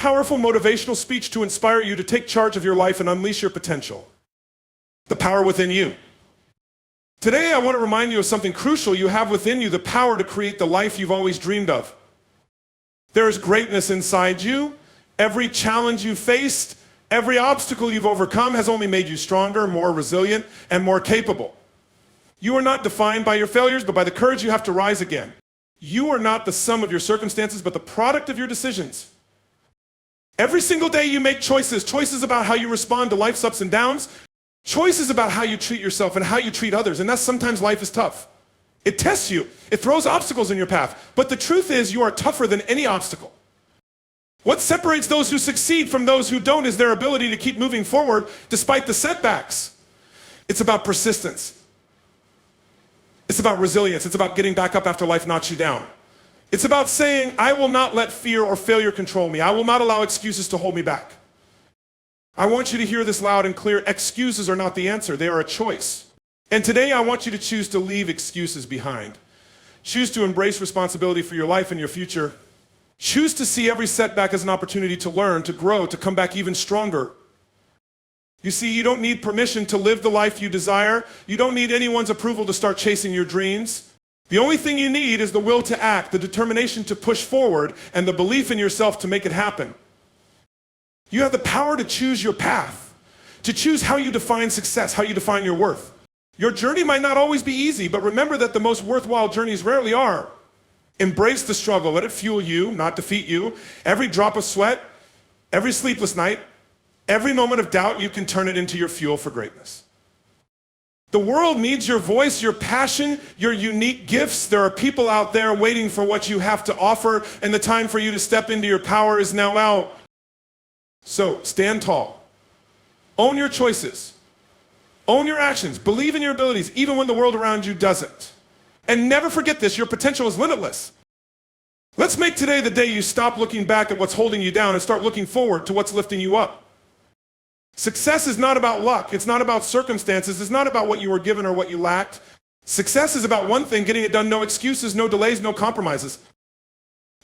powerful motivational speech to inspire you to take charge of your life and unleash your potential. The power within you. Today, I want to remind you of something crucial. You have within you the power to create the life you've always dreamed of. There is greatness inside you. Every challenge you faced, every obstacle you've overcome has only made you stronger, more resilient, and more capable. You are not defined by your failures, but by the courage you have to rise again. You are not the sum of your circumstances, but the product of your decisions. Every single day you make choices about how you respond to life's ups and downs, choices about how you treat yourself and how you treat others, and that's sometimes life is tough. It tests you. It throws obstacles in your path. But the truth is you are tougher than any obstacle. What separates those who succeed from those who don't is their ability to keep moving forward despite the setbacks. It's about persistence. It's about resilience. It's about getting back up after life knocks you down. It's about saying, I will not let fear or failure control me. I will not allow excuses to hold me back. I want you to hear this loud and clear. Excuses are not the answer. They are a choice. And today I want you to choose to leave excuses behind. Choose to embrace responsibility for your life and your future. Choose to see every setback as an opportunity to learn, to grow, to come back even stronger. You see, you don't need permission to live the life you desire. You don't need anyone's approval to start chasing your dreams. The only thing you need is the will to act, the determination to push forward, and the belief in yourself to make it happen. You have the power to choose your path, to choose how you define success, how you define your worth. Your journey might not always be easy, but remember that the most worthwhile journeys rarely are. Embrace the struggle. Let it fuel you, not defeat you. Every drop of sweat, every sleepless night, every moment of doubt, you can turn it into your fuel for greatness. The world needs your voice, your passion, your unique gifts. There are people out there waiting for what you have to offer, and the time for you to step into your power is now out. So, stand tall. Own your choices. Own your actions. Believe in your abilities, even when the world around you doesn't. And never forget this, your potential is limitless. Let's make today the day you stop looking back at what's holding you down and start looking forward to what's lifting you up. Success is not about luck. It's not about circumstances. It's not about what you were given or what you lacked. Success is about one thing, getting it done, no excuses, no delays, no compromises.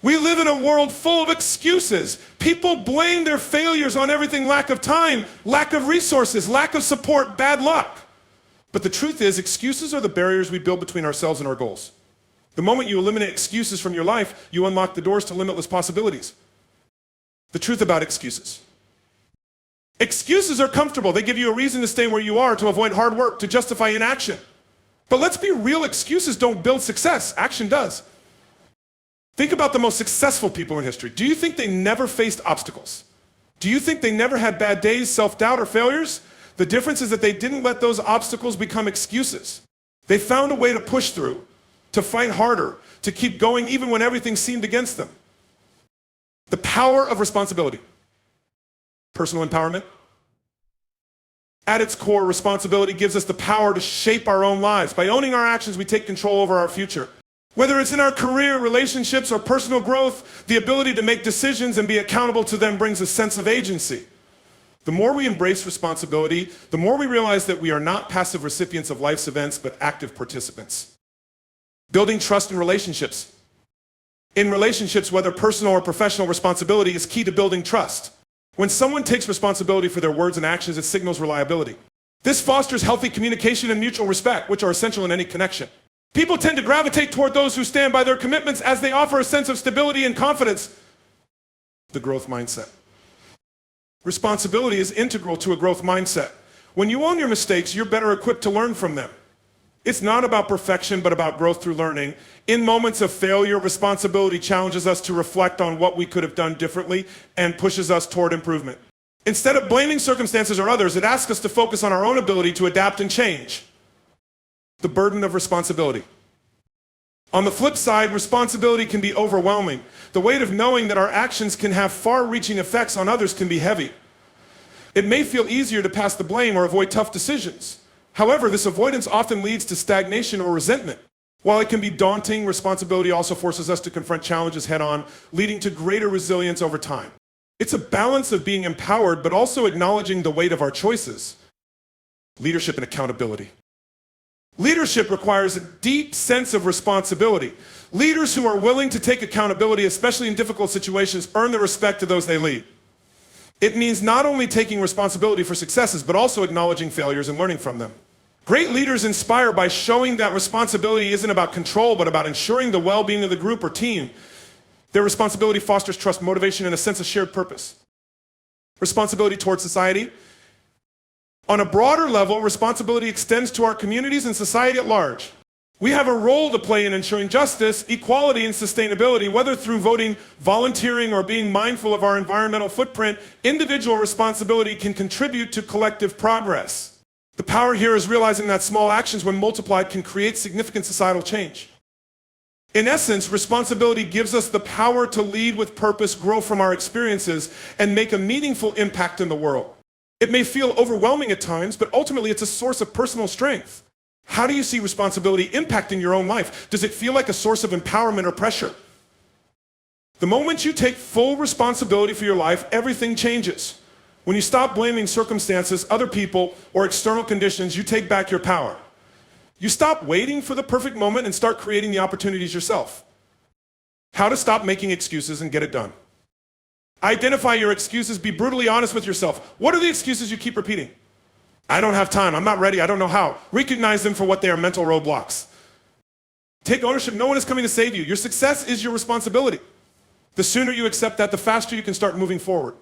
We live in a world full of excuses. People blame their failures on everything: lack of time, lack of resources, lack of support, bad luck. But the truth is, excuses are the barriers we build between ourselves and our goals. The moment you eliminate excuses from your life, you unlock the doors to limitless possibilities. The truth about excuses. Excuses are comfortable. They give you a reason to stay where you are, to avoid hard work, to justify inaction. But let's be real, excuses don't build success. Action does. Think about the most successful people in history. Do you think they never faced obstacles? Do you think they never had bad days, self-doubt, or failures? The difference is that they didn't let those obstacles become excuses. They found a way to push through, to fight harder, to keep going even when everything seemed against them. The power of responsibility. Personal empowerment. At its core, responsibility gives us the power to shape our own lives. By owning our actions, we take control over our future. Whether it's in our career, relationships, or personal growth, the ability to make decisions and be accountable to them brings a sense of agency. The more we embrace responsibility, the more we realize that we are not passive recipients of life's events, but active participants. Building trust in relationships. In relationships, whether personal or professional, responsibility is key to building trust. When someone takes responsibility for their words and actions, it signals reliability. This fosters healthy communication and mutual respect, which are essential in any connection. People tend to gravitate toward those who stand by their commitments as they offer a sense of stability and confidence. The growth mindset. Responsibility is integral to a growth mindset. When you own your mistakes, you're better equipped to learn from them. It's not about perfection, but about growth through learning. In moments of failure, responsibility challenges us to reflect on what we could have done differently and pushes us toward improvement. Instead of blaming circumstances or others, it asks us to focus on our own ability to adapt and change. The burden of responsibility. On the flip side, responsibility can be overwhelming. The weight of knowing that our actions can have far-reaching effects on others can be heavy. It may feel easier to pass the blame or avoid tough decisions. However, this avoidance often leads to stagnation or resentment. While it can be daunting, responsibility also forces us to confront challenges head-on, leading to greater resilience over time. It's a balance of being empowered, but also acknowledging the weight of our choices. Leadership and accountability. Leadership requires a deep sense of responsibility. Leaders who are willing to take accountability, especially in difficult situations, earn the respect of those they lead. It means not only taking responsibility for successes, but also acknowledging failures and learning from them. Great leaders inspire by showing that responsibility isn't about control, but about ensuring the well-being of the group or team. Their responsibility fosters trust, motivation, and a sense of shared purpose. Responsibility towards society. On a broader level, responsibility extends to our communities and society at large. We have a role to play in ensuring justice, equality, and sustainability, whether through voting, volunteering, or being mindful of our environmental footprint. Individual responsibility can contribute to collective progress. The power here is realizing that small actions, when multiplied, can create significant societal change. In essence, responsibility gives us the power to lead with purpose, grow from our experiences, and make a meaningful impact in the world. It may feel overwhelming at times, but ultimately it's a source of personal strength. How do you see responsibility impacting your own life? Does it feel like a source of empowerment or pressure? The moment you take full responsibility for your life, everything changes. When you stop blaming circumstances, other people, or external conditions, you take back your power. You stop waiting for the perfect moment and start creating the opportunities yourself. How to stop making excuses and get it done. Identify your excuses. Be brutally honest with yourself. What are the excuses you keep repeating? I don't have time. I'm not ready. I don't know how. Recognize them for what they are, mental roadblocks. Take ownership. No one is coming to save you. Your success is your responsibility. The sooner you accept that, the faster you can start moving forward.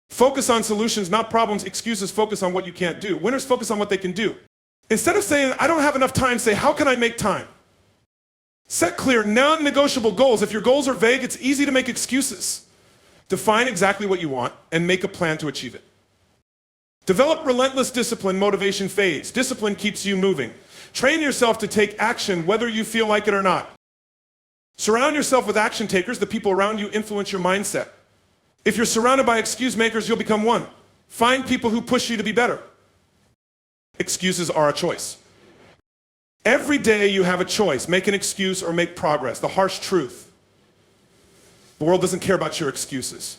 Focus on solutions, not problems. Excuses focus on what you can't do. Winners focus on what they can do. Instead of saying, I don't have enough time, say, how can I make time? Set clear, non-negotiable goals. If your goals are vague, it's easy to make excuses. Define exactly what you want and make a plan to achieve it. Develop relentless discipline, motivation fades. Discipline keeps you moving. Train yourself to take action whether you feel like it or not. Surround yourself with action takers. The people around you influence your mindset. If you're surrounded by excuse makers, you'll become one. Find people who push you to be better. Excuses are a choice. Every day you have a choice. Make an excuse or make progress. The harsh truth. The world doesn't care about your excuses.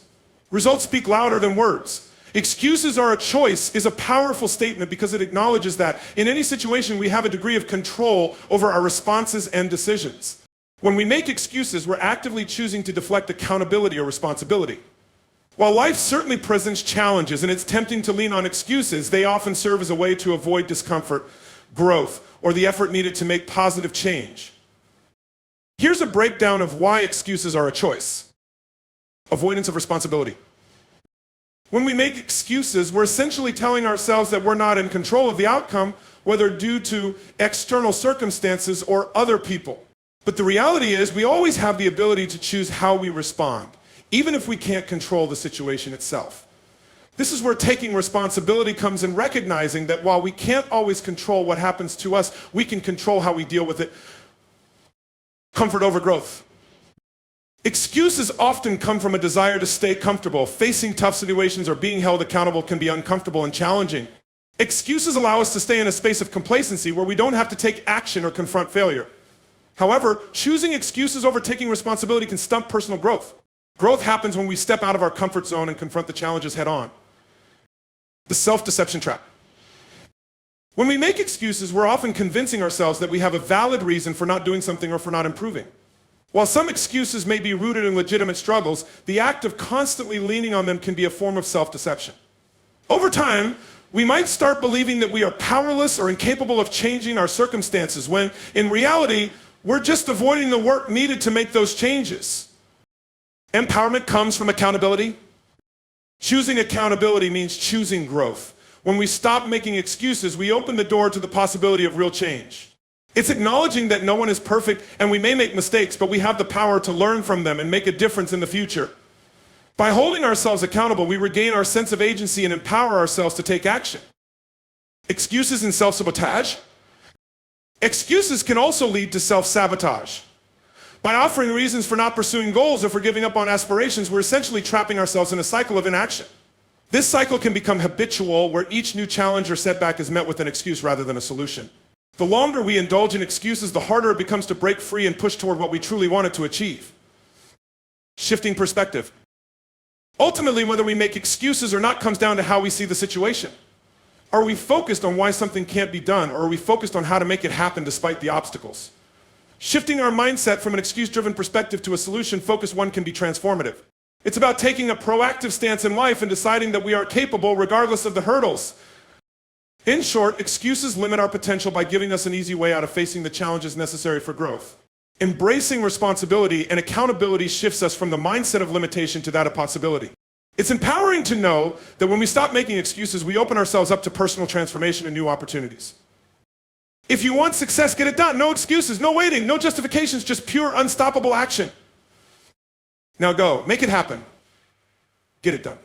Results speak louder than words. Excuses are a choice is a powerful statement because it acknowledges that in any situation we have a degree of control over our responses and decisions. When we make excuses, we're actively choosing to deflect accountability or responsibility. While life certainly presents challenges and it's tempting to lean on excuses, they often serve as a way to avoid discomfort, growth, or the effort needed to make positive change. Here's a breakdown of why excuses are a choice. Avoidance of responsibility. When we make excuses, we're essentially telling ourselves that we're not in control of the outcome, whether due to external circumstances or other people. But the reality is we always have the ability to choose how we respond, even if we can't control the situation itself. This is where taking responsibility comes in, recognizing that while we can't always control what happens to us, we can control how we deal with it. Comfort over growth. Excuses often come from a desire to stay comfortable. Facing tough situations or being held accountable can be uncomfortable and challenging. Excuses allow us to stay in a space of complacency where we don't have to take action or confront failure. However, choosing excuses over taking responsibility can stunt personal growth. Growth happens when we step out of our comfort zone and confront the challenges head on. The self-deception trap. When we make excuses, we're often convincing ourselves that we have a valid reason for not doing something or for not improving. While some excuses may be rooted in legitimate struggles, the act of constantly leaning on them can be a form of self-deception. Over time, we might start believing that we are powerless or incapable of changing our circumstances, when in reality, we're just avoiding the work needed to make those changes. Empowerment comes from accountability. Choosing accountability means choosing growth. When we stop making excuses, we open the door to the possibility of real change. It's acknowledging that no one is perfect and we may make mistakes, but we have the power to learn from them and make a difference in the future. By holding ourselves accountable, we regain our sense of agency and empower ourselves to take action. Excuses and self-sabotage. Excuses can also lead to self-sabotage. By offering reasons for not pursuing goals or for giving up on aspirations, we're essentially trapping ourselves in a cycle of inaction. This cycle can become habitual, where each new challenge or setback is met with an excuse rather than a solution. The longer we indulge in excuses, the harder it becomes to break free and push toward what we truly wanted to achieve. Shifting perspective. Ultimately, whether we make excuses or not comes down to how we see the situation. Are we focused on why something can't be done, or are we focused on how to make it happen despite the obstacles? Shifting our mindset from an excuse-driven perspective to a solution-focused one can be transformative. It's about taking a proactive stance in life and deciding that we are capable regardless of the hurdles. In short, excuses limit our potential by giving us an easy way out of facing the challenges necessary for growth. Embracing responsibility and accountability shifts us from the mindset of limitation to that of possibility. It's empowering to know that when we stop making excuses, we open ourselves up to personal transformation and new opportunities. If you want success, get it done. No excuses, no waiting, no justifications, just pure unstoppable action. Now go, make it happen. Get it done.